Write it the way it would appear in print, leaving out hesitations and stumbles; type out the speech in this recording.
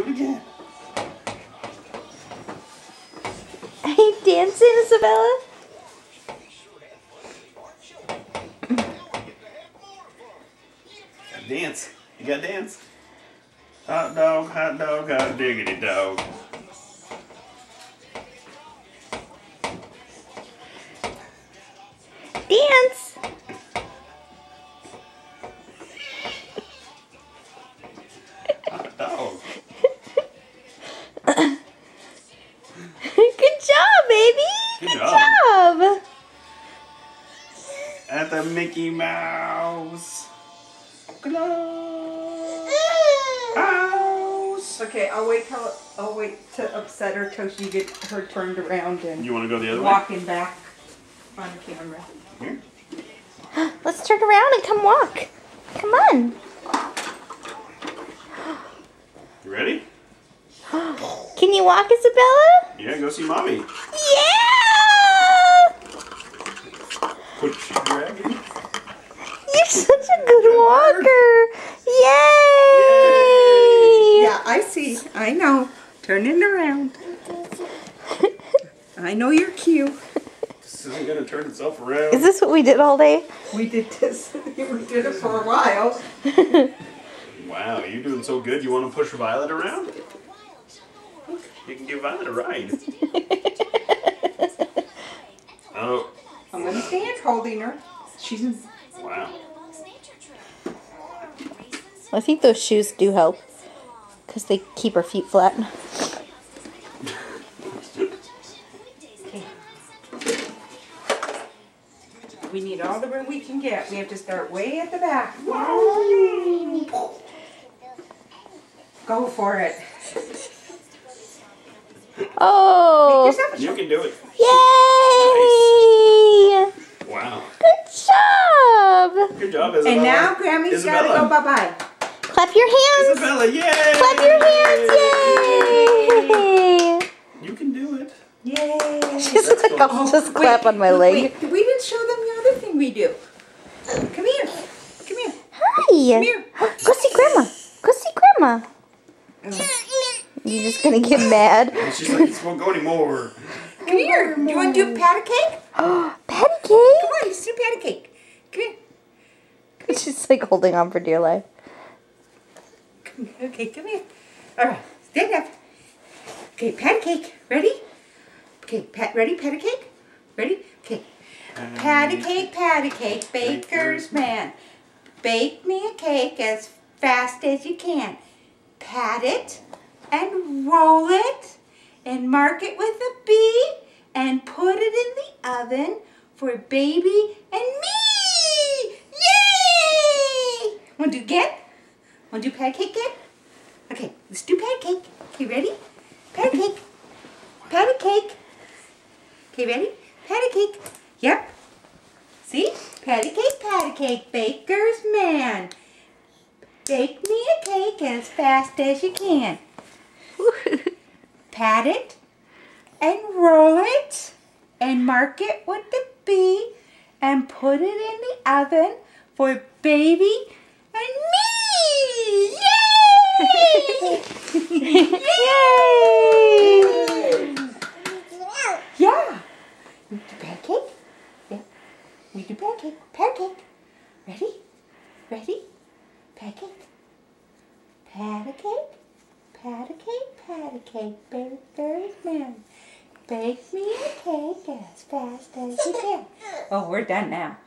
Do it again. Are you dancing, Isabella? Dance. You got to dance. Hot dog, hot diggity dog. Dance. Hot dog. Good job, baby. Good job. At the Mickey Mouse Clubhouse. Okay, I'll wait to upset her till you get her turned around and You want to go the other way? walking back on camera. Here. Let's turn around and come walk. Come on. You ready? Can you walk, Isabella? Yeah, go see mommy. Yeah! Quit dragging. You're such a good walker. Yay! Yeah, I see. I know. Turning around. I know you're cute. This isn't going to turn itself around. Is this what we did all day? We did this. We did it for a while. Wow, you're doing so good. You want to push Violet around? You can give Violet a ride. Oh. I'm going to stand holding her. She's in... Wow. I think those shoes do help because they keep her feet flat. We need all the room we can get. We have to start way at the back. Go for it. Oh! You can do it. Yay! Nice. Wow. Good job! Good job, Isabella. And now Grammy's got to go bye-bye. Clap your hands! Isabella, yay! Clap your hands! Yay! You can do it. Yay! She's like, I'll just clap on my leg. Wait, we didn't show them the other thing we do. Come here. Come here. Hi! Come here. Go see Grandma! Go see Grandma! You're just gonna get mad. She's like, it won't go anymore. Come here. Do you want to do patty cake? Patty cake? Come on, let's do patty cake. Come here. She's like holding on for dear life. Okay, come here. All right, stand up. Okay, patty cake. Ready? Okay, ready? Patty cake? Ready? Okay. Patty cake, baker's man. Bake me a cake as fast as you can. Pat it and roll it and mark it with a B and put it in the oven for baby and me. Yay! Want to do it again? Want to do patty cake again? Okay, let's do patty cake. Okay, ready? Patty cake. Patty cake. Okay, ready? Patty cake. Yep. See? Patty cake, baker's man. Bake me a cake as fast as you can. Pat it and roll it and mark it with the B and put it in the oven for baby and me. Yay! Yay! Yeah. We do pancake? Yeah. We do pancake. Pancake. Ready? Ready? Pancake. Patty cake. Patty cake. Patty cake. Baker's man. Bake me a cake as fast as you can. Oh, we're done now.